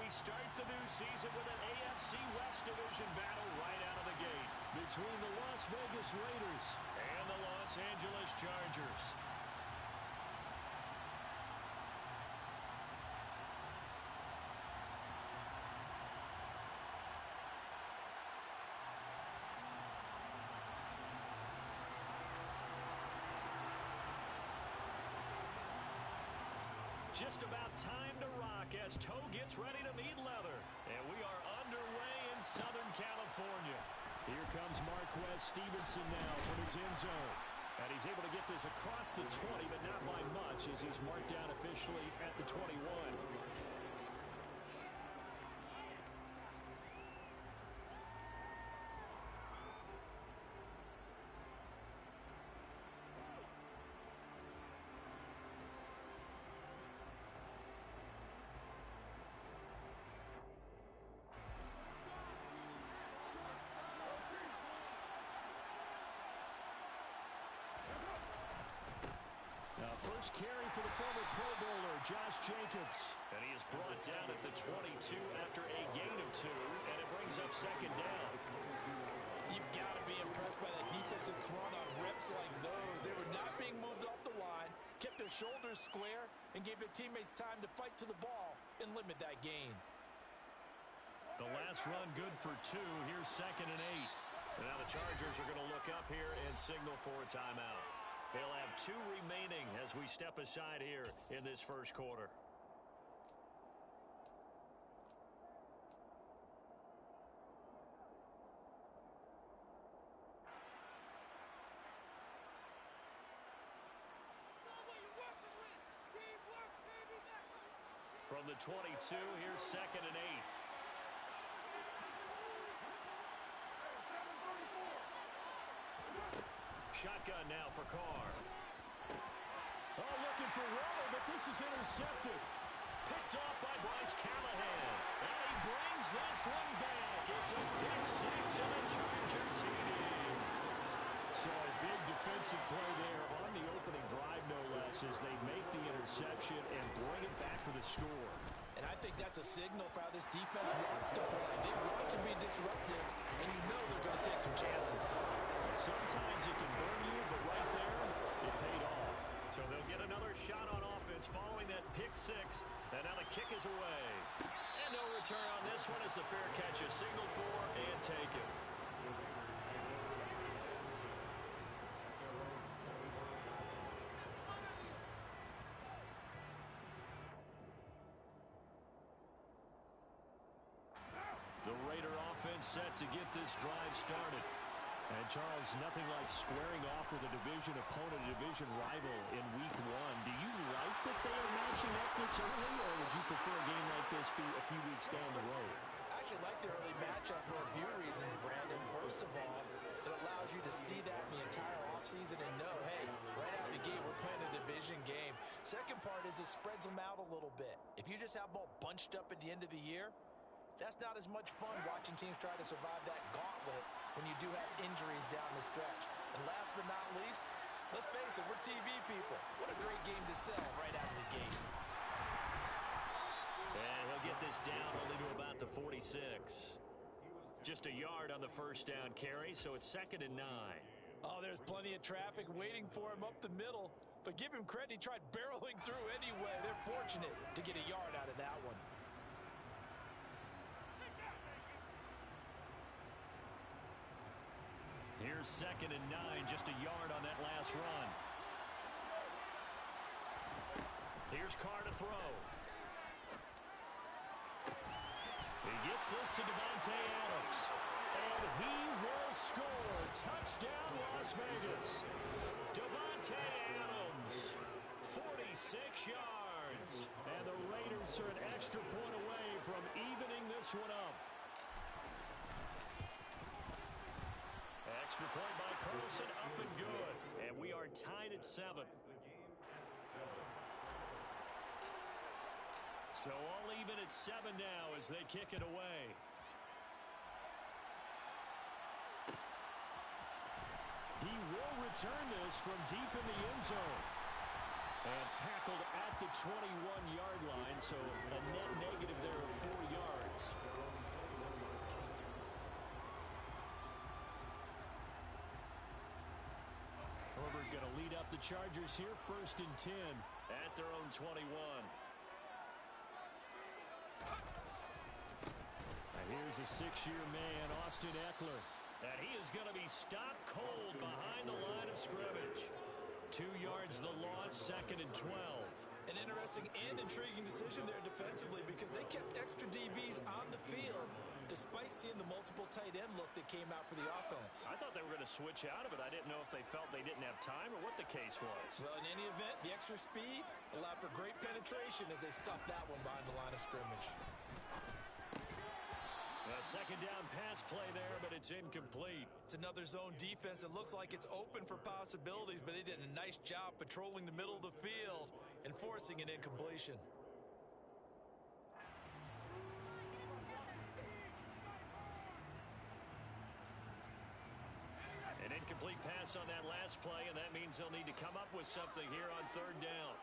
we start the new season with an AFC West Division battle right out of the gate between the Las Vegas Raiders and the Los Angeles Chargers. Just about time to rock as toe gets ready to meet leather. And we are underway in Southern California. Here comes Marquez Stevenson now from his end zone. And he's able to get this across the 20, but not by much as he's marked down officially at the 21. First carry for the former Pro Bowler, Josh Jacobs. And he is brought down at the 22 after a gain of 2, and it brings up second down. You've got to be impressed by the defensive front on rips like those. They were not being moved off the line, kept their shoulders square, and gave their teammates time to fight to the ball and limit that gain. The last run good for 2. Here's 2nd and 8. And now the Chargers are going to look up here and signal for a timeout. They'll have 2 remaining as we step aside here in this first quarter. From the 22, here's 2nd and 8. Shotgun now for Carr. Oh, looking for Waddle, but this is intercepted. Picked off by Bryce Callahan. And he brings this one back. It's a pick 6 and a Charger TD. So a big defensive play there on the opening drive, no less, as they make the interception and bring it back for the score. And I think that's a signal for how this defense wants to play. They want to be disruptive, and you know they're going to take some chances. Sometimes it can burn you, but right there, it paid off. So they'll get another shot on offense following that pick 6. And now the kick is away. And no return on this one as the fair catch is signaled for and taken. The Raider offense set to get this drive started. And, Charles, nothing like squaring off with a division opponent, a division rival in Week 1. Do you like that they are matching up this early, or would you prefer a game like this be a few weeks down the road? I actually like the early matchup for a few reasons, Brandon. First of all, it allows you to see that in the entire offseason and know, hey, right out of the gate, we're playing a division game. Second part is it spreads them out a little bit. If you just have them all bunched up at the end of the year, that's not as much fun watching teams try to survive that gauntlet when you do have injuries down the stretch. And last but not least, let's face it, we're TV people. What a great game to sell right out of the gate. And he'll get this down only to about the 46. Just a yard on the first down carry, so it's 2nd and 9. Oh, there's plenty of traffic waiting for him up the middle. But give him credit, he tried barreling through anyway. They're fortunate to get a yard out of that one. Here's 2nd and 9, just a yard on that last run. Here's Carr to throw. He gets this to Davante Adams. And he will score. Touchdown, Las Vegas. Davante Adams, 46 yards. And the Raiders are an extra point away from evening this one up. Extra point by Carlson, up and good. And we are tied at 7. So all even at 7 now as they kick it away. He will return this from deep in the end zone. And tackled at the 21-yard line, so a net negative there of 4 yards. Herbert going to lead up the Chargers here, 1st and 10. At their own 21. And here's a 6-year man, Austin Ekeler. And he is going to be stopped cold behind the line of scrimmage. 2 yards the loss, 2nd and 12. An interesting and intriguing decision there defensively because they kept extra DBs on the field despite seeing the multiple tight end look that came out for the offense. I thought they were going to switch out of it. I didn't know if they felt they didn't have time or what the case was. Well, in any event, the extra speed allowed for great penetration as they stuffed that one behind the line of scrimmage. A second down pass play there, but it's incomplete. It's another zone defense that looks like it's open for possibilities, but they did a nice job patrolling the middle of the field and forcing an incompletion. An incomplete pass on that last play, and that means they'll need to come up with something here on 3rd down.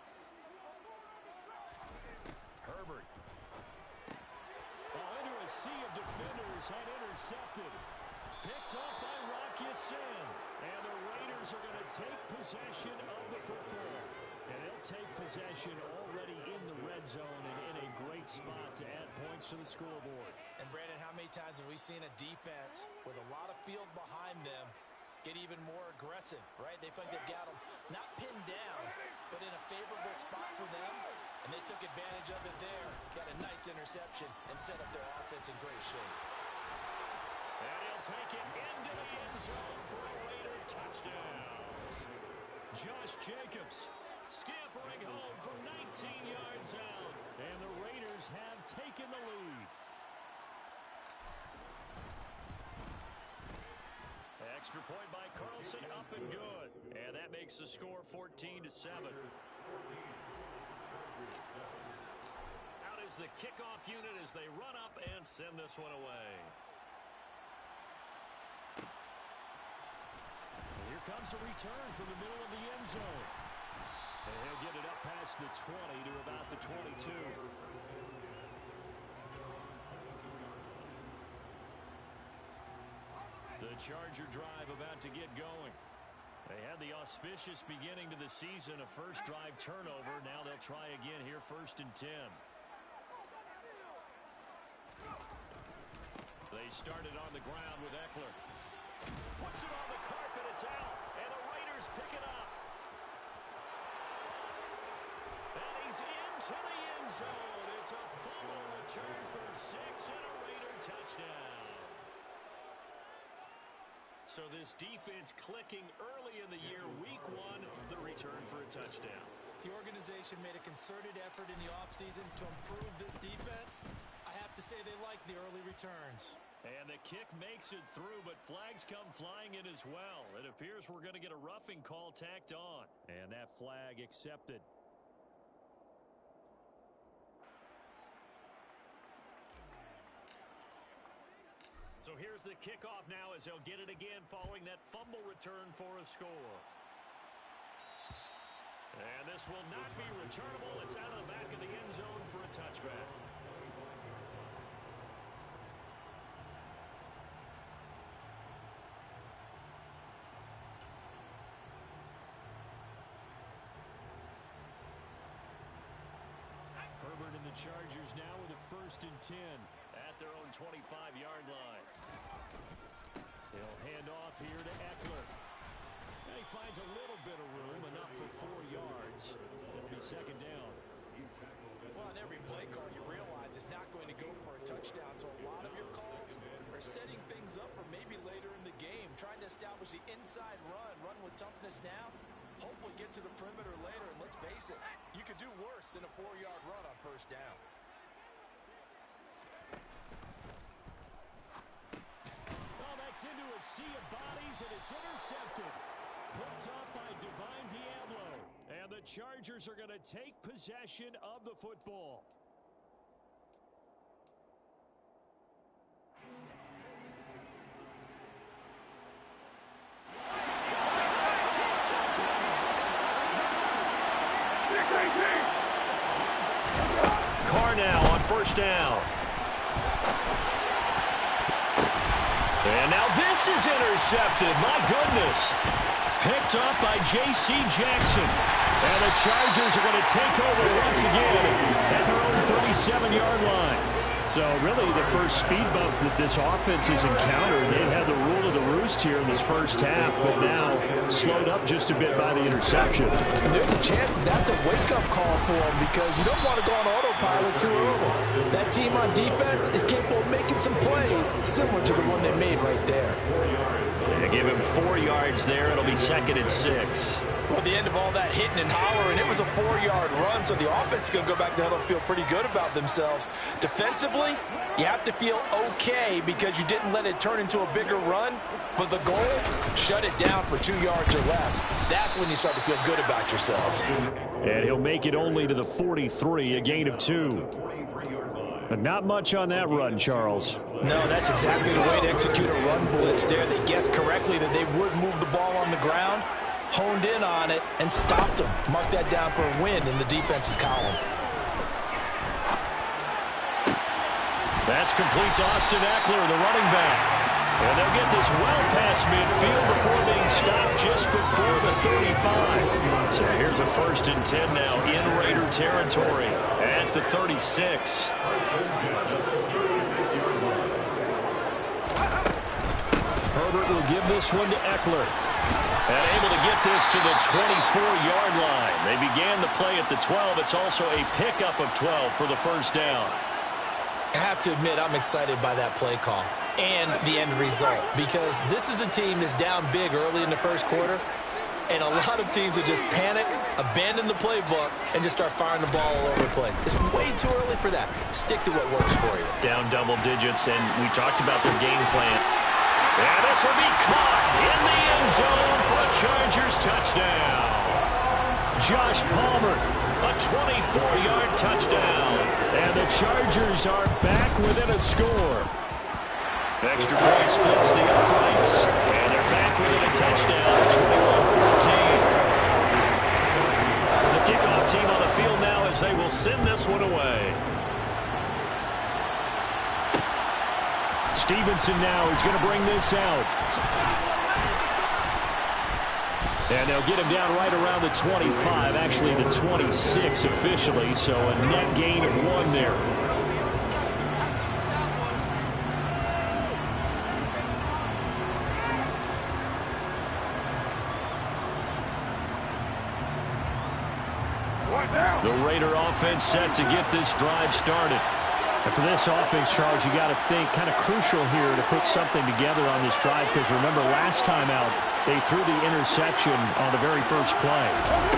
Herbert. Ball into a sea of defenders and intercepted. Picked off by Rock Ya-Sin. And the Raiders are going to take possession of the football. And they'll take possession already in the red zone and in a great spot to add points to the scoreboard. And Brandon, how many times have we seen a defense with a lot of field behind them get even more aggressive, right? They think they've got them not pinned down, but in a favorable spot for them, and they took advantage of it there. Got a nice interception and set up their offense in great shape. And he'll take it into the end zone for a Raider touchdown. Josh Jacobs scampering home from 19 yards out. And the Raiders have taken the lead. Extra point by Carlson, up and good. And that makes the score 14-7. Out is the kickoff unit as they run up and send this one away. And here comes a return from the middle of the end zone. And he'll get it up past the 20 to about the 22. The Charger drive about to get going. They had the auspicious beginning to the season, a first drive turnover. Now they'll try again here, 1st and 10. They started on the ground with Ekeler. Puts it on the carpet, it's out, and the Raiders pick it up. And he's into the end zone. It's a fumble return for 6 and a Raider touchdown. So this defense clicking early in the year, week 1, the return for a touchdown. The organization made a concerted effort in the offseason to improve this defense. I have to say they like the early returns. And the kick makes it through, but flags come flying in as well. It appears we're going to get a roughing call tacked on. And that flag accepted. So here's the kickoff now as they'll get it again following that fumble return for a score. And this will not be returnable. It's out of the back of the end zone for a touchback. Herbert and the Chargers now with a 1st and 10. At their own 25-yard line. They'll hand off here to Ekeler. And he finds a little bit of room, enough for 4 yards. It'll be 2nd down. Well, on every play call, you realize it's not going to go for a touchdown. So a lot of your calls are setting things up for maybe later in the game, trying to establish the inside run with toughness now. Hopefully get to the perimeter later, and let's face it, you could do worse than a 4-yard run on 1st down. Oh, that's into a sea of bodies, and it's intercepted. Picked up by Divine Diablo. And the Chargers are going to take possession of the football. Carr now on first down. And now this is intercepted. My goodness. Picked up by J.C. Jackson. And the Chargers are going to take over once again at their own 37-yard line. So really the first speed bump that this offense has encountered, they've had the rule of the roost here in this first half, but now slowed up just a bit by the interception. And there's a chance that's a wake-up call for them because you don't want to go on autopilot too early. That team on defense is capable of making some plays similar to the one they made right there. They give him 4 yards there. It'll be 2nd and 6. Well, at the end of all that hitting and hollering, it was a 4-yard run, so the offense is going to go back to huddle and feel pretty good about themselves. Defensively, you have to feel okay because you didn't let it turn into a bigger run, but the goal, shut it down for 2 yards or less. That's when you start to feel good about yourselves. And he'll make it only to the 43, a gain of 2. But not much on that run, Charles. No, that's exactly the way to execute a run blitz there. They guessed correctly that they would move the ball on the ground, honed in on it, and stopped them. Mark that down for a win in the defense's column. That's complete to Austin Eckler, the running back. And they'll get this well past midfield before being stopped just before the 35. So here's a 1st and 10 now in Raider territory at the 36. Herbert will give this one to Eckler. And able to get this to the 24-yard line. They began the play at the 12. It's also a pickup of 12 for the first down. I have to admit, I'm excited by that play call and the end result because this is a team that's down big early in the first quarter, and a lot of teams will just panic, abandon the playbook, and just start firing the ball all over the place. It's way too early for that. Stick to what works for you. Down double digits, and we talked about their game plan. And this will be caught in the end zone for a Chargers touchdown. Josh Palmer, a 24-yard touchdown. And the Chargers are back within a score. Extra point splits the uprights. And they're back within a touchdown, 21-14. The kickoff team on the field now as they will send this one away. Stevenson now is going to bring this out. And they'll get him down right around the 25, actually the 26 officially, so a net gain of 1 there. The Raider offense set to get this drive started. And for this offense, Charles, you got to think kind of crucial here to put something together on this drive because remember last time out, they threw the interception on the very first play.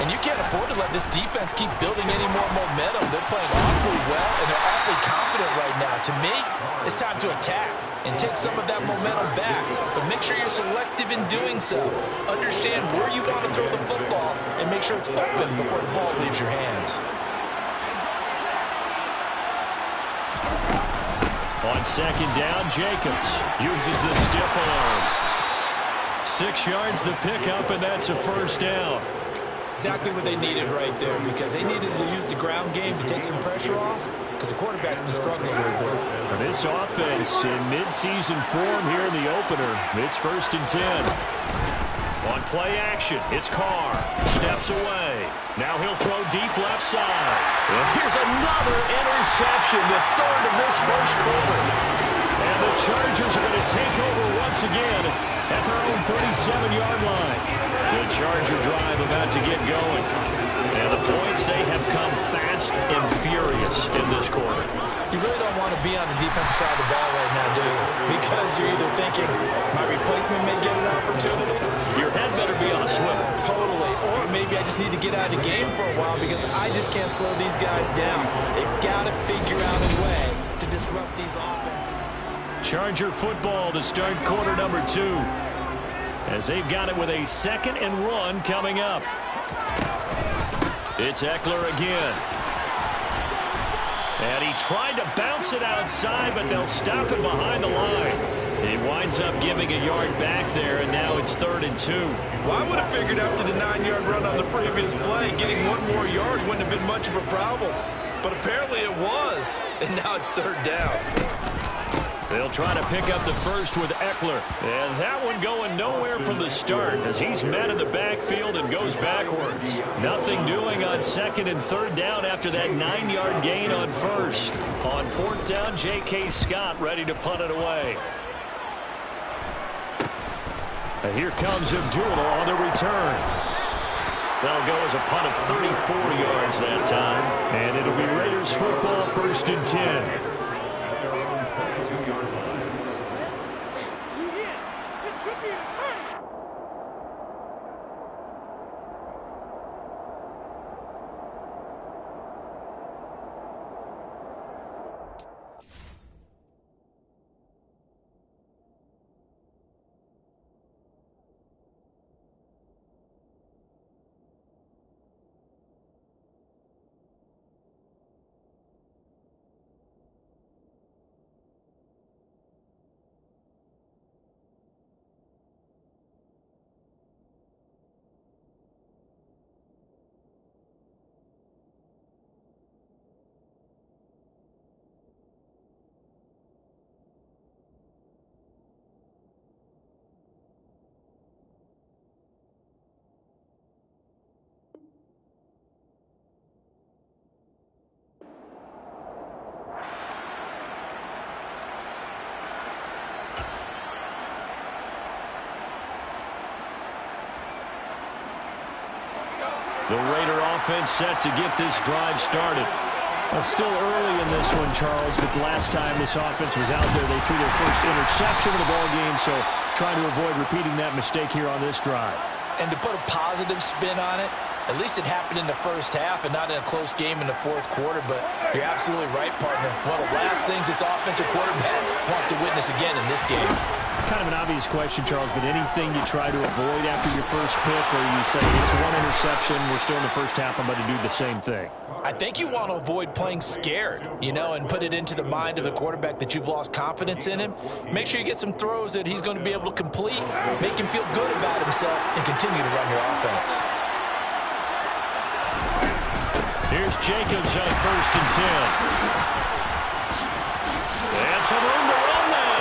And you can't afford to let this defense keep building any more momentum. They're playing awfully well, and they're awfully confident right now. To me, it's time to attack and take some of that momentum back. But make sure you're selective in doing so. Understand where you want to throw the football and make sure it's open before the ball leaves your hands. On second down, Jacobs uses the stiff arm. 6 yards the pickup, and that's a first down. Exactly what they needed right there because they needed to use the ground game to take some pressure off because the quarterback's been struggling a little bit. For this offense in midseason form here in the opener, it's 1st and 10. On play action, it's Carr. Steps away. Now he'll throw deep left side. And here's another interception, the 3rd of this first quarter. And the Chargers are going to take over once again at their own 37-yard line. The Charger drive about to get going. And the points, they have come fast and furious in this quarter. You really don't want to be on the defensive side of the ball right now, do you? Because you're either thinking, my replacement may get an opportunity. Your head better be on a swivel. Totally. Or maybe I just need to get out of the game for a while because I just can't slow these guys down. They've got to figure out a way to disrupt these offenses. Charger football to start quarter number 2. As they've got it with a 2nd and 1 coming up. It's Eckler again. And he tried to bounce it outside, but they'll stop him behind the line. He winds up giving a yard back there, and now it's 3rd and 2. Well, I would have figured after the 9-yard run on the previous play, getting 1 more yard wouldn't have been much of a problem. But apparently it was, and now it's third down. They'll try to pick up the first with Eckler. And that one going nowhere from the start as he's met in the backfield and goes backwards. Nothing doing on second and third down after that 9-yard gain on first. On fourth down, J.K. Scott ready to punt it away. And here comes Abdullah on the return. That'll go as a punt of 34 yards that time. And it'll be Raiders football, first and 10. The Raider offense set to get this drive started. Well, still early in this one, Charles, but the last time this offense was out there, they threw their first interception of the ball game, so trying to avoid repeating that mistake here on this drive. And to put a positive spin on it, at least it happened in the first half and not in a close game in the fourth quarter, but you're absolutely right, partner. One of the last things this offensive quarterback wants to witness again in this game. Kind of an obvious question, Charles, but anything you try to avoid after your first pick, or you say it's one interception, we're still in the first half, I'm going to do the same thing? I think you want to avoid playing scared, and put it into the mind of the quarterback that you've lost confidence in him. Make sure you get some throws that he's going to be able to complete, make him feel good about himself, and continue to run your offense. Here's Jacobs on first and 10. And some room to run now.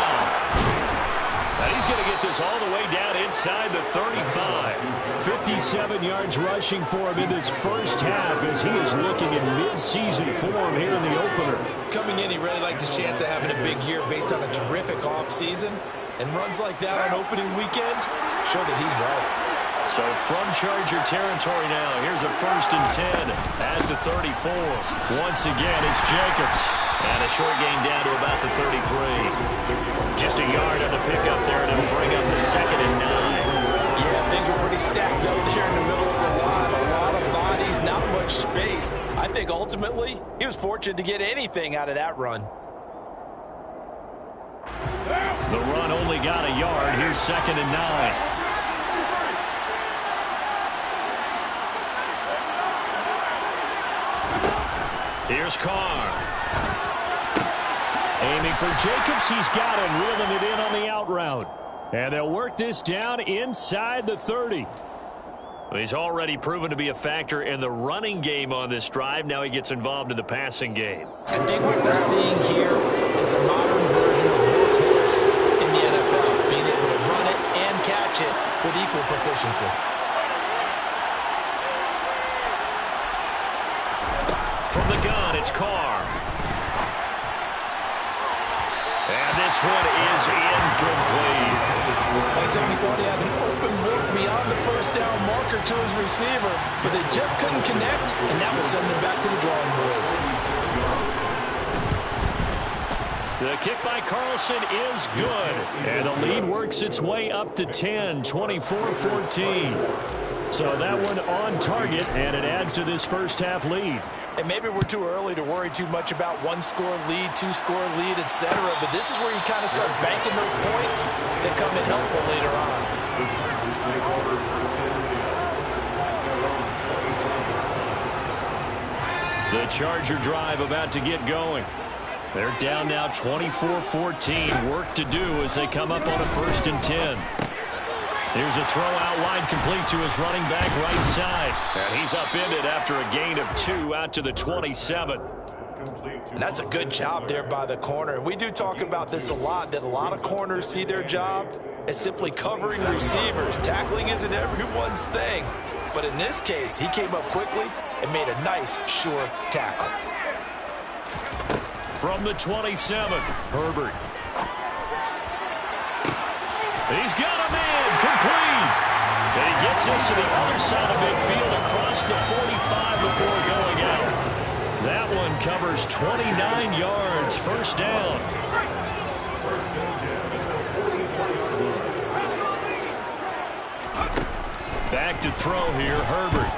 And he's going to get this all the way down inside the 35. 57 yards rushing for him in this first half as he is looking in mid-season form here in the opener. Coming in, he really liked his chance of having a big year based on a terrific offseason. And runs like that on opening weekend show that he's right. So from Charger territory now, here's a first and 10 at the 34. Once again, it's Jacobs. And a short gain down to about the 33. Just a yard on the pickup there, and it'll bring up the second and 9. Yeah, things were pretty stacked out there in the middle of the line. A lot of bodies, not much space. I think ultimately he was fortunate to get anything out of that run. The run only got a yard. Here's second and 9. Here's Carr. Aiming for Jacobs. He's got him, reeling it in on the out route. And they'll work this down inside the 30. Well, he's already proven to be a factor in the running game on this drive. Now he gets involved in the passing game. I think what we're seeing here is the modern version of workhorse in the NFL, being able to run it and catch it with equal proficiency. From the gun, it's Carr. And this one is incomplete. He thought he had an open look beyond the first down marker to his receiver, but they just couldn't connect, and that will send them back to the drawing board. The kick by Carlson is good. And the lead works its way up to 10, 24-14. So that one on target, and it adds to this first half lead. And maybe we're too early to worry too much about one-score lead, two-score lead, etc. But this is where you kind of start banking those points that come in helpful later on. The Charger drive about to get going. They're down now 24-14. Work to do as they come up on a first and 10. Here's a throw out wide complete to his running back right side. And he's upended after a gain of 2 out to the 27. And that's a good job there by the corner. And we do talk about this a lot, that a lot of corners see their job as simply covering receivers. Tackling isn't everyone's thing. But in this case, he came up quickly and made a nice, sure tackle. From the 27, Herbert. He's got a man, complete. And he gets us to the other side of midfield across the 45 before going out. That one covers 29 yards, first down. Back to throw here, Herbert.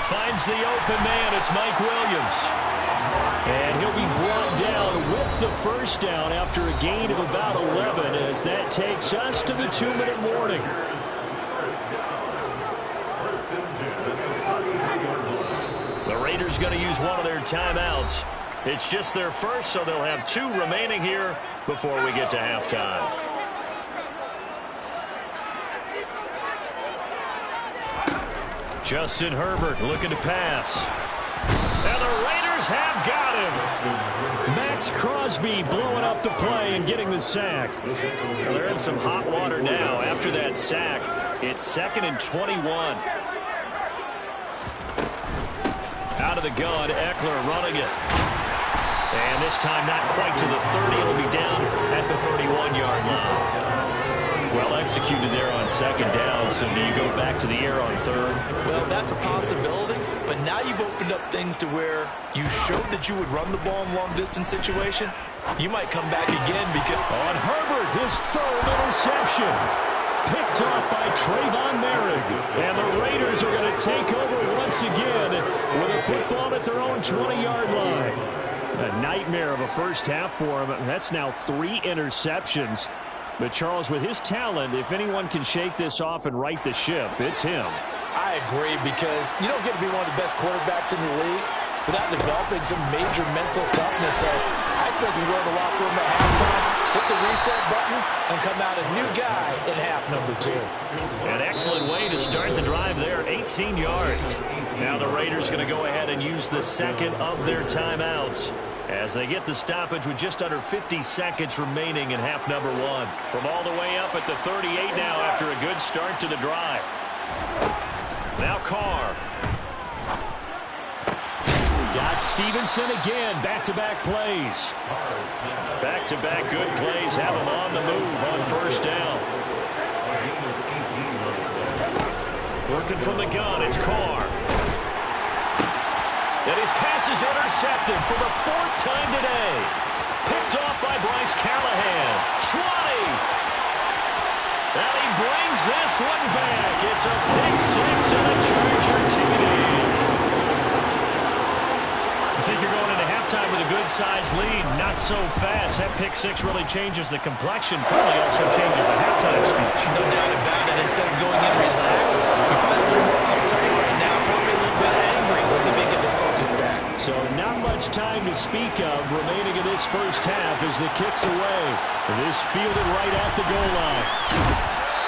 Finds the open man, it's Mike Williams. And he'll be brought down with the first down after a gain of about 11 as that takes us to the 2-minute warning. The Raiders going to use one of their timeouts. It's just their first, so they'll have 2 remaining here before we get to halftime. Justin Herbert looking to pass. And the Raiders have got him. Max Crosby blowing up the play and getting the sack. Well, they're in some hot water now. After that sack, it's 2nd and 21. Out of the gun, Eckler running it. And this time not quite to the 30. It'll be down at the 31-yard line. Well executed there on 2nd down. So do you go back to the air on 3rd? Well, that's a possibility. But now you've opened up things to where you showed that you would run the ball in long-distance situation. You might come back again because... On Herbert, his 3rd interception. Picked off by Trayvon Merrick. And the Raiders are going to take over once again with a football at their own 20-yard line. A nightmare of a first half for him. That's now 3 interceptions. But Charles, with his talent, if anyone can shake this off and right the ship, it's him. I agree, because you don't get to be one of the best quarterbacks in the league without developing some major mental toughness. So I expect him to go in the locker room at halftime, hit the reset button, and come out a new guy in half number 2. An excellent way to start the drive there, 18 yards. Now the Raiders going to go ahead and use the 2nd of their timeouts as they get the stoppage with just under 50 seconds remaining in half number 1. From all the way up at the 38 now after a good start to the drive. Now Carr. Got Stevenson again. Back-to-back plays. Back-to-back good plays have him on the move on first down. Working from the gun, it's Carr. And his pass is intercepted for the 4th time today. Picked off by Bryce Callahan. 20. And he brings this one back. It's a pick 6 and a Charger TD. I think you're going into halftime with a good-sized lead. Not so fast. That pick 6 really changes the complexion. Probably also changes the halftime speech. No doubt about it. Instead of going in relaxed, you're probably a little more uptight right now. Probably a little bit angry. Let's see if they get the focus back. So not much time to speak of remaining in this first half as the kick's away. This fielded right at the goal line.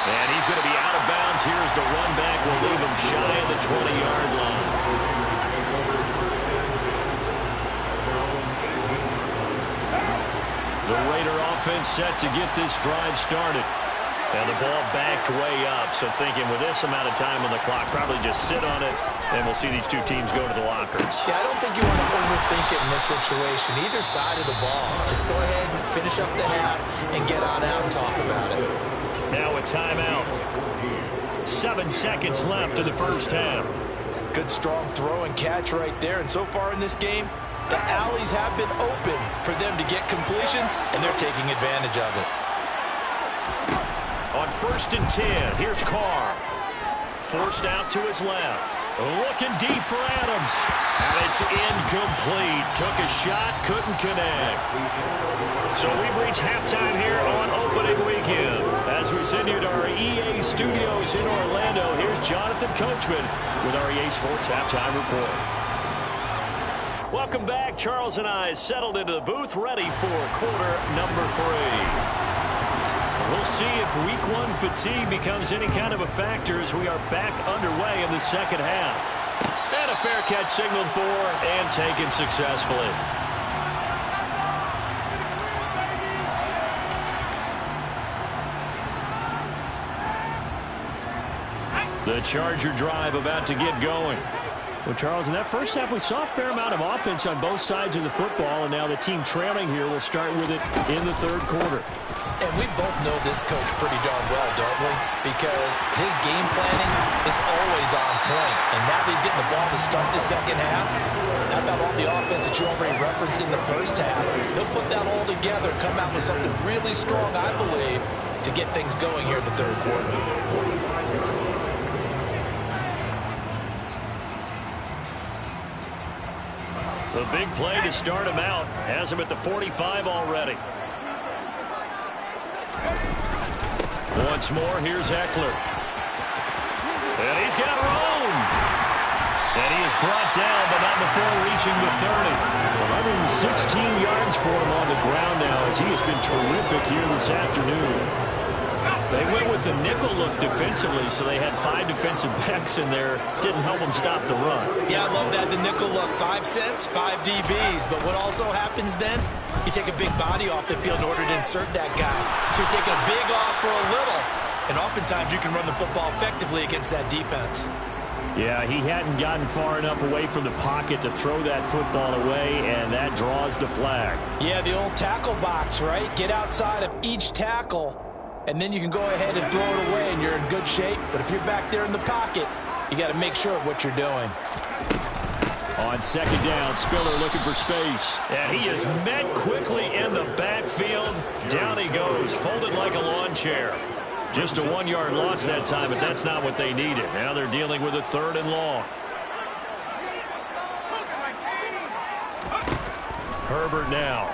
And he's going to be out of bounds. Here's the run back. We'll leave him shy of the 20-yard line. The Raider offense set to get this drive started. And the ball backed way up. So thinking with this amount of time on the clock, probably just sit on it, and we'll see these 2 teams go to the lockers. Yeah, I don't think you want to overthink it in this situation. Either side of the ball. Just go ahead and finish up the half and get on out and talk about it. Now a timeout. 7 seconds left in the first half. Good strong throw and catch right there. And so far in this game, the alleys have been open for them to get completions, and they're taking advantage of it. On 1st and 10, here's Carr. Forced out to his left. Looking deep for Adams. And it's incomplete. Took a shot, couldn't connect. So we've reached halftime here on opening weekend. As we send you to our EA studios in Orlando, here's Jonathan Coachman with our EA Sports Halftime Report. Welcome back. Charles and I settled into the booth, ready for quarter number 3. We'll see if week 1 fatigue becomes any kind of a factor as we are back underway in the second half. And a fair catch signaled for and taken successfully. The Charger drive about to get going. Well, Charles, in that first half, we saw a fair amount of offense on both sides of the football, and now the team trailing here will start with it in the third quarter. And we both know this coach pretty darn well, don't we? Because his game planning is always on point. And now that he's getting the ball to start the second half, how about all the offense that you already referenced in the first half? He'll put that all together and come out with something really strong, I believe, to get things going here in the third quarter. The big play to start him out. Has him at the 45 already. Once more, here's Ekeler. And he's got room. And he is brought down, but not before reaching the 30. 116 yards for him on the ground now, as he has been terrific here this afternoon. They went with the nickel look defensively, so they had 5 defensive backs in there. Didn't help them stop the run. Yeah, I love that. The nickel look, 5 cents, 5 DBs. But what also happens then, you take a big body off the field in order to insert that guy. So you're taking a big off for a little. And oftentimes you can run the football effectively against that defense. Yeah, he hadn't gotten far enough away from the pocket to throw that football away, and that draws the flag. Yeah, the old tackle box, right? Get outside of each tackle, and then you can go ahead and throw it away, and you're in good shape. But if you're back there in the pocket, you got to make sure of what you're doing. On second down, Spiller looking for space. And he is met quickly in the backfield. Down he goes, folded like a lawn chair. Just a 1-yard loss that time, but that's not what they needed. Now they're dealing with a 3rd and long. Herbert now.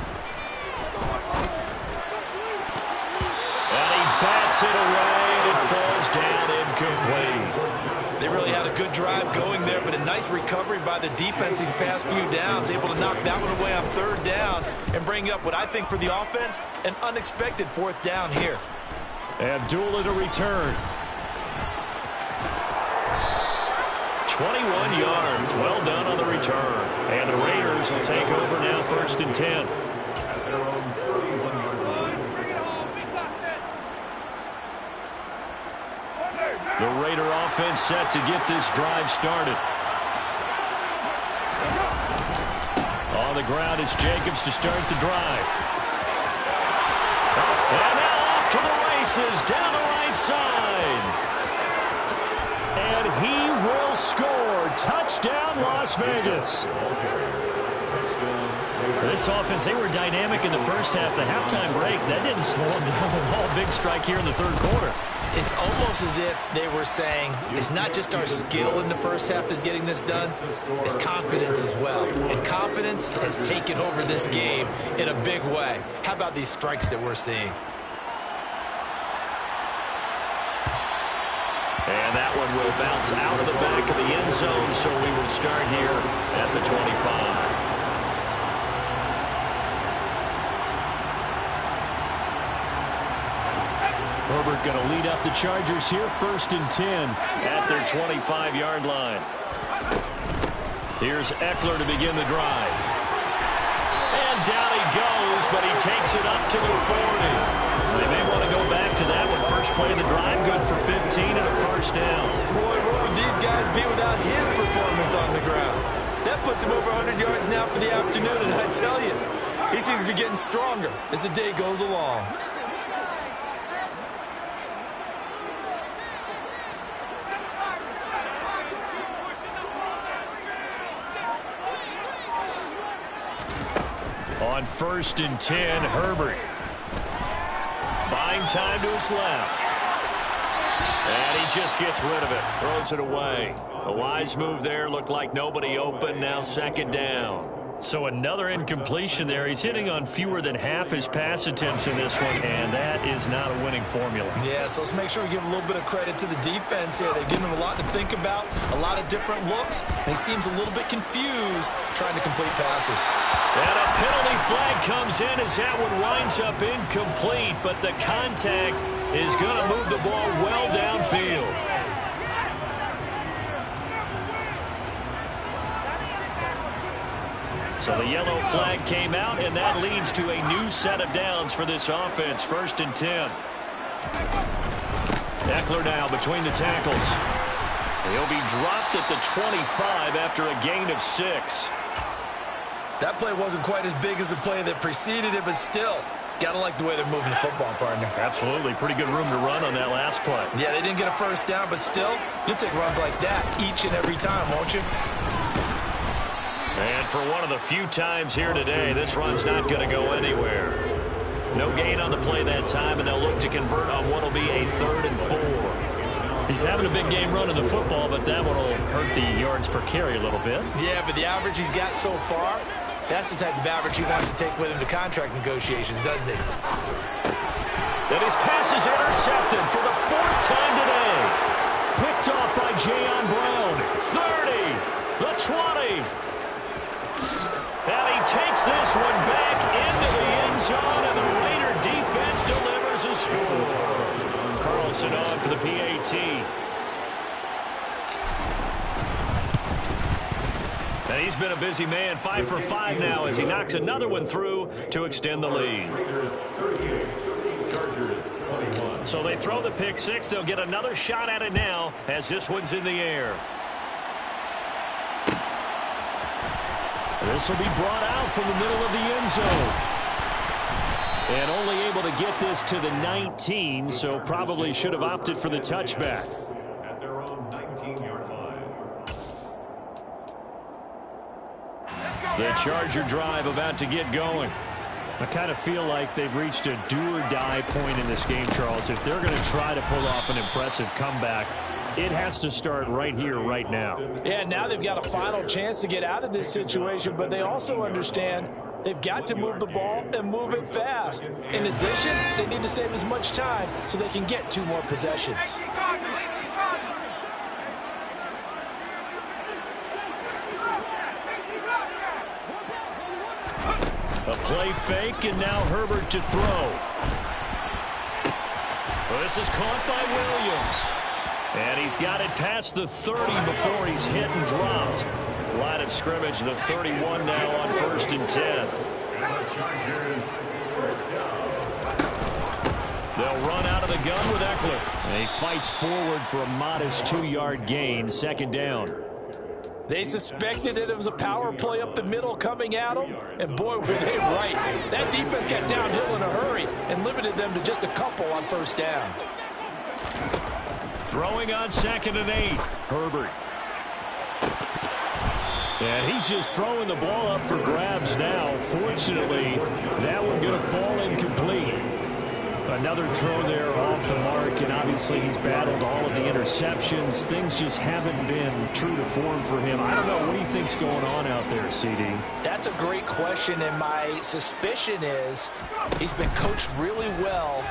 And he bats it away, and it falls down incomplete. They really had a good drive going there, but a nice recovery by the defense these past few downs, able to knock that one away on 3rd down and bring up what I think for the offense, an unexpected 4th down here. Abdullah to return. 21 yards. Well done on the return. And the Raiders will take over now, 1st and 10. The Raider offense set to get this drive started. On the ground, it's Jacobs to start the drive. And now off to the races down the right side. And he will score. Touchdown, Las Vegas. This offense, they were dynamic in the first half. The halftime break, that didn't slow them down at all. Big strike here in the 3rd quarter. It's almost as if they were saying, it's not just our skill in the first half that's getting this done, it's confidence as well. And confidence has taken over this game in a big way. How about these strikes that we're seeing? And that one will bounce out of the back of the end zone, so we will start here at the 25. Herbert going to lead up the Chargers here, 1st and 10. At their 25-yard line. Here's Ekeler to begin the drive. And down he goes, but he takes it up to the 40. They may want to go back to that one. First play of the drive, good for 15 and a 1st down. Boy, what would these guys be without his performance on the ground? That puts him over 100 yards now for the afternoon, and I tell you, he seems to be getting stronger as the day goes along. On 1st and 10, Herbert. Buying time to his left. And he just gets rid of it. Throws it away. A wise move there. Looked like nobody open. Now 2nd down. So another incompletion there. He's hitting on fewer than half his pass attempts in this one, and that is not a winning formula. Yeah, so let's make sure we give a little bit of credit to the defense here. They've given him a lot to think about, a lot of different looks, and he seems a little bit confused trying to complete passes. And a penalty flag comes in as that one winds up incomplete, but the contact is going to move the ball well downfield. So the yellow flag came out, and that leads to a new set of downs for this offense. 1st and 10. Eckler now between the tackles. He'll be dropped at the 25 after a gain of 6. That play wasn't quite as big as the play that preceded it, but still, gotta like the way they're moving the football, partner. Absolutely. Pretty good room to run on that last play. Yeah, they didn't get a first down, but still, you'll take runs like that each and every time, won't you? And for one of the few times here today, this run's not going to go anywhere. No gain on the play that time, and they'll look to convert on what will be a 3rd and 4. He's having a big game running the football, but that one will hurt the yards per carry a little bit. Yeah, but the average he's got so far, that's the type of average he wants to take with him to contract negotiations, doesn't he? And his pass is intercepted for the 4th time today. Picked off by Jayon Brown. 30, the 20. And he takes this one back into the end zone, and the Raider defense delivers a score. Carlson on for the PAT. And he's been a busy man, 5 for 5 now as he knocks another one through to extend the lead. So they throw the pick 6. They'll get another shot at it now as this one's in the air. This will be brought out from the middle of the end zone. And only able to get this to the 19, so probably should have opted for the touchback. At their own 19-yard line. The Charger drive about to get going. I kind of feel like they've reached a do-or-die point in this game, Charles. If they're going to try to pull off an impressive comeback, it has to start right here, right now. Yeah, now they've got a final chance to get out of this situation, but they also understand they've got to move the ball and move it fast. In addition, they need to save as much time so they can get 2 more possessions. A play fake, and now Herbert to throw. Well, this is caught by Williams. And he's got it past the 30 before he's hit and dropped. Line of scrimmage, the 31 now on 1st and 10. They'll run out of the gun with Eckler. And he fights forward for a modest 2-yard gain, 2nd down. They suspected that it was a power play up the middle coming at them, and boy, were they right. That defense got downhill in a hurry and limited them to just a couple on 1st down. Throwing on 2nd and 8. Herbert. And he's just throwing the ball up for grabs now. Fortunately, that one going to fall incomplete. Another throw there off the mark, and obviously he's battled all of the interceptions. Things just haven't been true to form for him. I don't know. What do you think's going on out there, CD? That's a great question, and my suspicion is he's been coached really well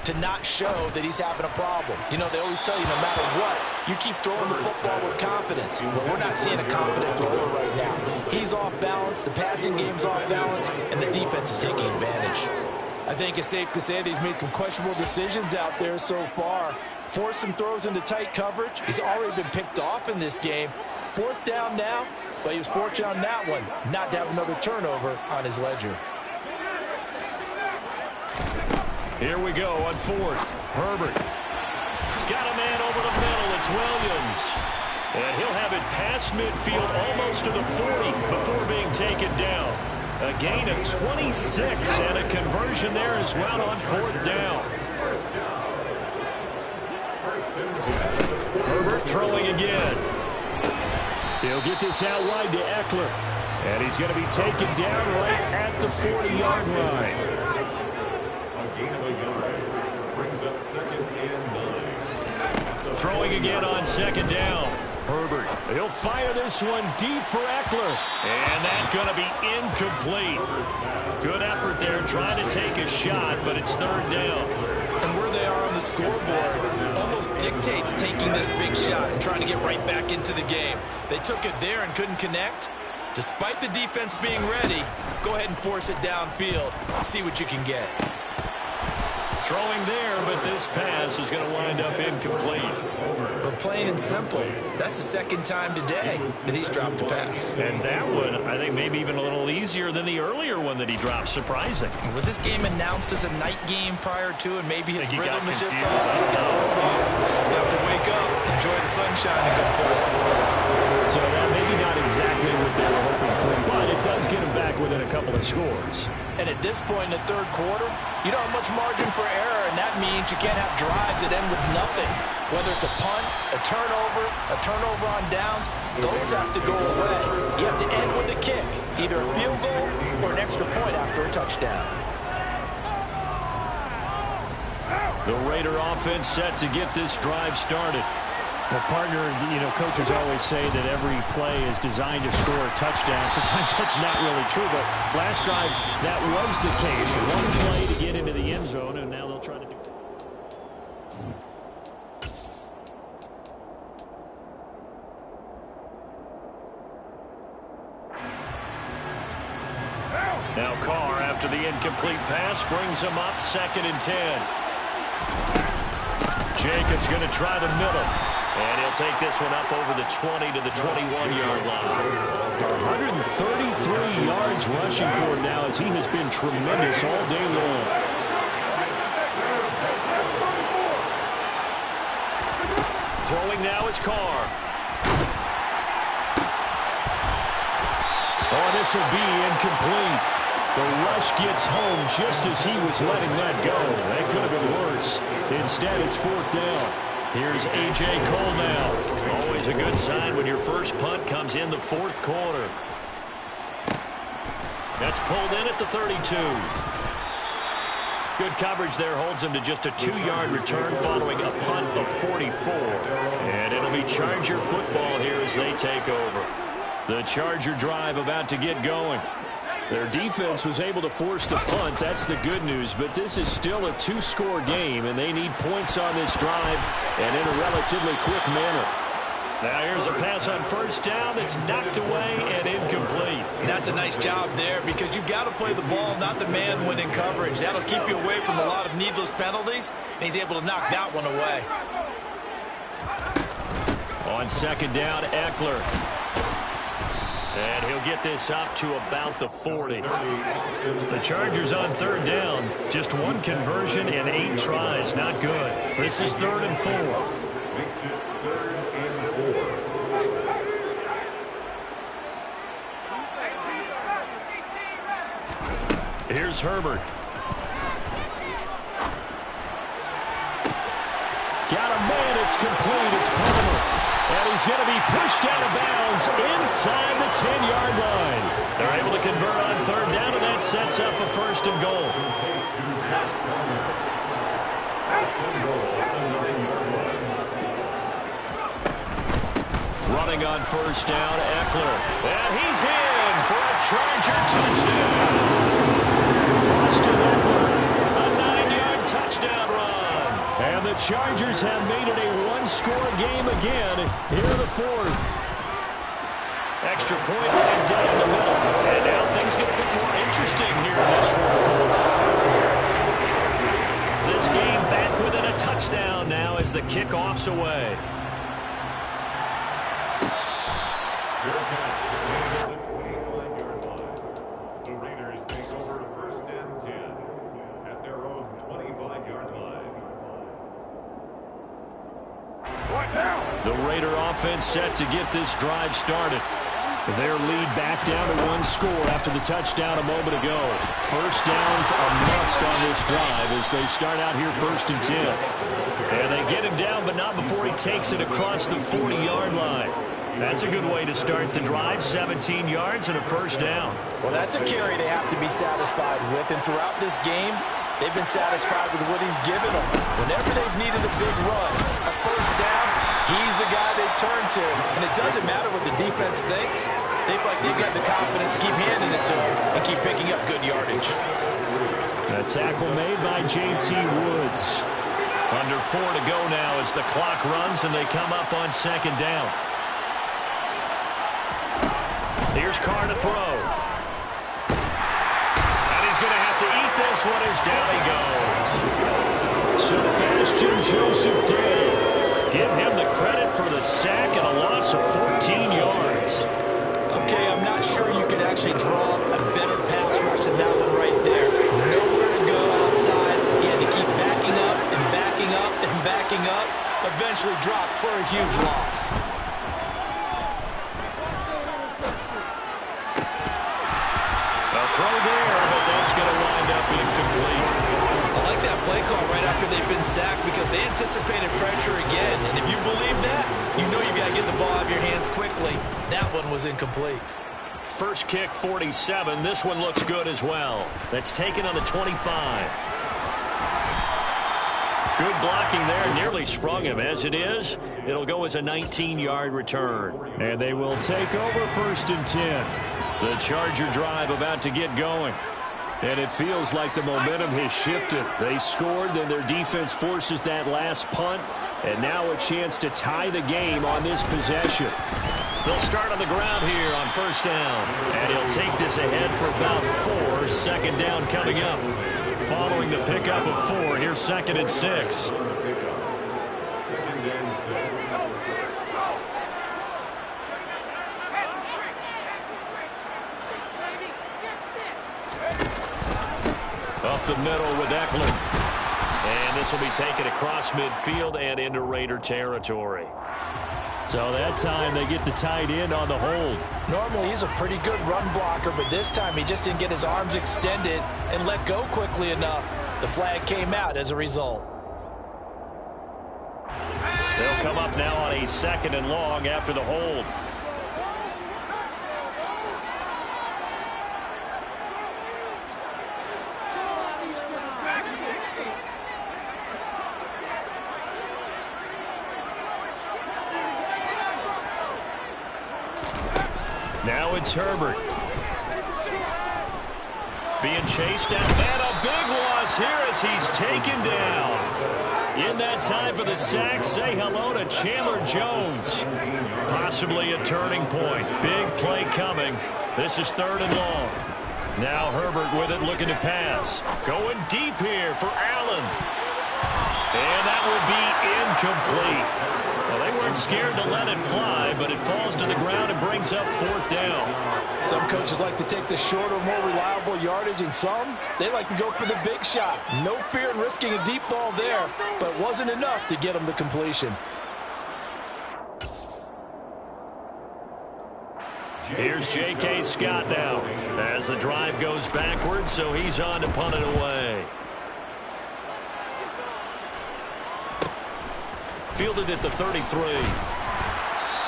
to not show that he's having a problem. You know, they always tell you no matter what, you keep throwing the football with confidence. But we're not seeing a confident thrower right now. He's off balance, the passing game's off balance, and the defense is taking advantage. I think it's safe to say that he's made some questionable decisions out there so far. Forced some throws into tight coverage. He's already been picked off in this game. 4th down now, but he was fortunate on that one not to have another turnover on his ledger. Here we go on 4th. Herbert. Got a man over the middle. It's Williams. And he'll have it past midfield almost to the 40 before being taken down. A gain of 26 and a conversion there as well on 4th down. Herbert throwing again. He'll get this out wide to Eckler. And he's going to be taken down right at the 40-yard line. Brings up 2nd and 9. Throwing again on 2nd down. Herbert. He'll fire this one deep for Eckler. And that's going to be incomplete. Good effort there trying to take a shot, but it's 3rd down. And where they are on the scoreboard almost dictates taking this big shot and trying to get right back into the game. They took it there and couldn't connect. Despite the defense being ready, go ahead and force it downfield. See what you can get. Throwing there, but this pass is going to wind up incomplete. But plain and simple, that's the second time today that he's dropped a pass. And that one, I think, maybe even a little easier than the earlier one that he dropped. Surprising. Was this game announced as a night game prior to, and maybe his rhythm is just confused. off? He's got to throw it off. He's got to wake up, enjoy the sunshine, and go for it. So that maybe not exactly what they were hoping for, but it does get him back within a couple of scores. And at this point in the third quarter, you don't have much margin for error, and that means you can't have drives that end with nothing. Whether it's a punt, a turnover on downs, those have to go away. You have to end with a kick, either a field goal or an extra point after a touchdown. The Raider offense set to get this drive started. Well, partner, coaches always say that every play is designed to score a touchdown. Sometimes that's not really true, but last drive, that was the case. One play to get into the end zone, and now they'll try to do. Now Carr, after the incomplete pass, brings him up 2nd and 10. Jacobs going to try the middle. And he'll take this one up over the 20 to the 21-yard line. 133 yards rushing for him now as he has been tremendous all day long. Throwing now is Carr. Oh, this will be incomplete. The rush gets home just as he was letting that go. That could have been worse. Instead, it's 4th down. Here's A.J. Cole now. Always a good sign when your first punt comes in the 4th quarter. That's pulled in at the 32. Good coverage there holds him to just a 2-yard return following a punt of 44. And it'll be Charger football here as they take over. The Charger drive about to get going. Their defense was able to force the punt. That's the good news. But this is still a 2-score game, and they need points on this drive and in a relatively quick manner. Now here's a pass on 1st down that's knocked away and incomplete. That's a nice job there because you've got to play the ball, not the man when in coverage. That'll keep you away from a lot of needless penalties, and he's able to knock that one away. On 2nd down, Eckler. And he'll get this up to about the 40. The Chargers on 3rd down. Just 1 conversion and 8 tries. Not good. This is 3rd and 4. Makes it 3rd and 4. Here's Herbert. Got a man. It's complete. It's Palmer. And he's going to be pushed out of bounds inside the 10-yard line. They're able to convert on 3rd down, and that sets up a 1st and goal. Running on 1st down, Eckler. And he's in for a Charger touchdown. Austin Eckler, a 9-yard touchdown run. And the Chargers have made it a 1-score game again here in the 4th. Extra point right down the middle. And now things get a bit more interesting here in this 4th quarter. This game back within a touchdown now as the kickoff's away. Good catch. And at the 25-yard line. The Raiders take over 1st and 10 at their own 25-yard line. The Raider offense set to get this drive started. Their lead back down to 1 score after the touchdown a moment ago. 1st down's a must on this drive as they start out here 1st and 10. And they get him down, but not before he takes it across the 40-yard line. That's a good way to start the drive. 17 yards and a 1st down. Well, that's a carry they have to be satisfied with. And throughout this game, they've been satisfied with what he's given them. Whenever they've needed a big run, a 1st down, he's the guy they turn to. And it doesn't matter what the defense thinks. They feel like they've got the confidence to keep handing it to him and keep picking up good yardage. A tackle made by J.T. Woods. Under 4 to go now as the clock runs and they come up on 2nd down. Here's Carr to throw. And he's going to have to eat this one as down he goes. Sebastian Joseph Day. Give him the credit for the sack and a loss of 14 yards. Okay, I'm not sure you could actually draw a better pass rush than that one right there. Nowhere to go outside. He had to keep backing up and backing up and backing up. Eventually dropped for a huge loss. A throw there, but that's going to wind up incomplete. I like that play call right after they've been sacked because they anticipated pressure again. And if you believe that, you know you got to get the ball out of your hands quickly. That one was incomplete. First kick, 47. This one looks good as well. That's taken on the 25. Good blocking there. Nearly sprung him. As it is, it'll go as a 19-yard return. And they will take over 1st and 10. The Charger drive about to get going. And it feels like the momentum has shifted. They scored, then their defense forces that last punt. And now a chance to tie the game on this possession. They'll start on the ground here on 1st down. And he'll take this ahead for about 4. 2nd down coming up. Following the pickup of 4, here's 2nd and 6. Up the middle with Eckler. And this will be taken across midfield and into Raider territory. So that time they get the tight end on the hold. Normally he's a pretty good run blocker, but this time he just didn't get his arms extended and let go quickly enough. The flag came out as a result. They'll come up now on a 2nd and long after the hold. Now it's Herbert. Being chased down, and a big loss here as he's taken down. In that time for the sack, say hello to Chandler Jones. Possibly a turning point. Big play coming. This is 3rd and long. Now Herbert with it, looking to pass. Going deep here for Allen. And that will be incomplete. Well, they weren't scared to let it fly, but it falls to the ground and brings up 4th down. Some coaches like to take the shorter, more reliable yardage, and some, they like to go for the big shot. No fear in risking a deep ball there, but it wasn't enough to get them the completion. Here's J.K. Scott now as the drive goes backwards, so he's on to punt it away. Fielded at the 33.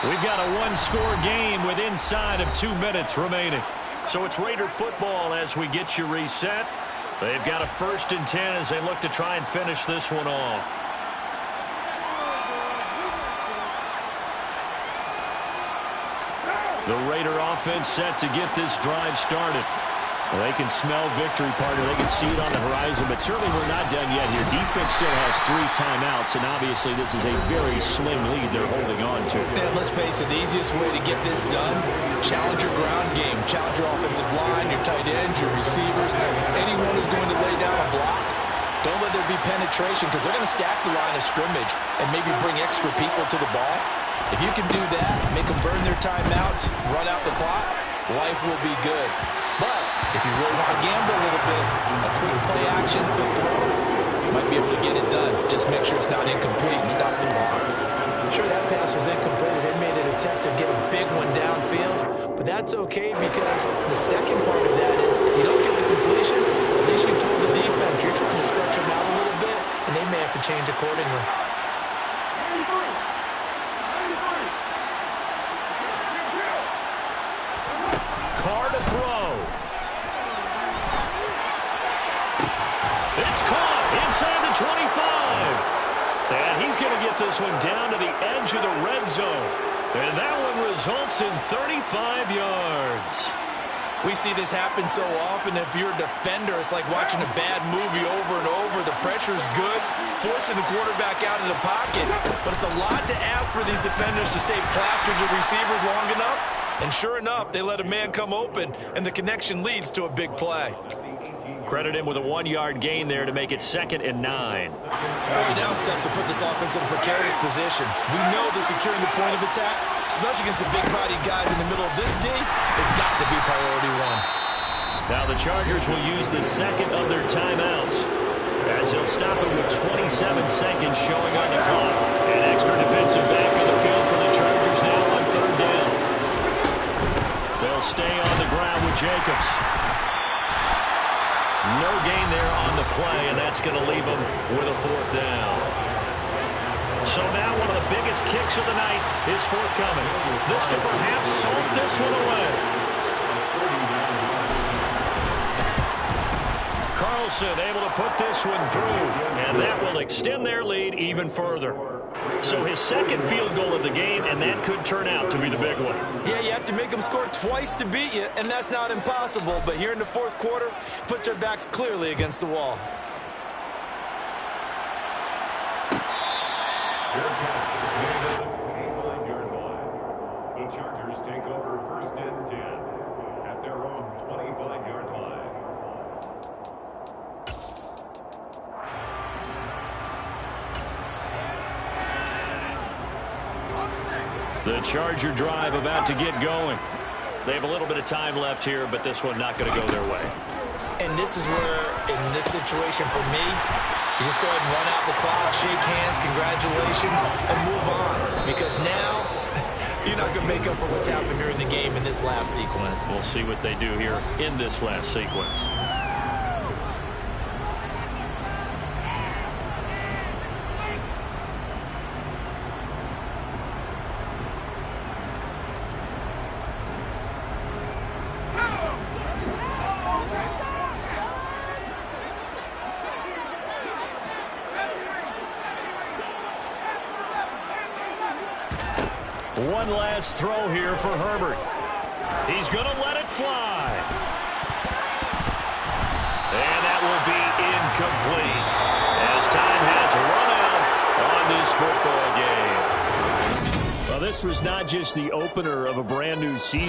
We've got a one-score game with inside of 2 minutes remaining. So it's Raider football as we get you reset. They've got a 1st and 10 as they look to try and finish this one off. The Raider offense set to get this drive started. Well, they can smell victory, partner. They can see it on the horizon, but certainly we're not done yet here. Defense still has 3 timeouts, and obviously this is a very slim lead they're holding on to. And let's face it, the easiest way to get this done, challenge your ground game. Challenge your offensive line, your tight ends, your receivers. Anyone who's going to lay down a block, don't let there be penetration because they're going to stack the line of scrimmage and maybe bring extra people to the ball. If you can do that, make them burn their timeouts, run out the clock, life will be good. But if you really want to gamble a little bit, a quick play action, quick throw, you might be able to get it done. Just make sure it's not incomplete and stop the clock. I'm sure that pass was incomplete as they made an attempt to get a big one downfield. But that's okay because the second part of that is if you don't get the completion, at least you told the defense you're trying to stretch them out a little bit, and they may have to change accordingly. Carr to throw. It's caught inside the 25. And he's going to get this one down to the edge of the red zone. And that one results in 35 yards. We see this happen so often. If you're a defender, it's like watching a bad movie over and over. The pressure's good, forcing the quarterback out of the pocket. But it's a lot to ask for these defenders to stay plastered to receivers long enough. And sure enough, they let a man come open, and the connection leads to a big play. Credit him with a 1-yard gain there to make it 2nd and 9. Early down steps will put this offense in a precarious position. We know that securing the point of attack, especially against the big-bodied guys in the middle of this D, has got to be priority one. Now the Chargers will use the second of their timeouts, as he'll stop it with 27 seconds showing on the clock. An extra defensive back on the field for the Chargers now on 3rd down. They'll stay on the ground with Jacobs. No gain there on the play, and that's going to leave them with a 4th down. So now one of the biggest kicks of the night is forthcoming. This to perhaps salt this one away. Carlson able to put this one through, and that will extend their lead even further. So his 2nd field goal of the game, and that could turn out to be the big one. Yeah, you have to make them score twice to beat you, and that's not impossible. But here in the 4th quarter, puts their backs clearly against the wall. Fair catch made at the 25-yard line. The Chargers take over 1st and 10 at their own 25-yard line. The Charger drive about to get going. They have a little bit of time left here, but this one not going to go their way. And this is where, in this situation for me, you just go ahead and run out the clock, shake hands, congratulations, and move on. Because now, you're not going to make up for what's happened during the game in this last sequence. We'll see what they do here in this last sequence. One last throw here for Herbert. He's going to let it fly. And that will be incomplete, as time has run out on this football game. Well, this was not just the opener of a brand new season.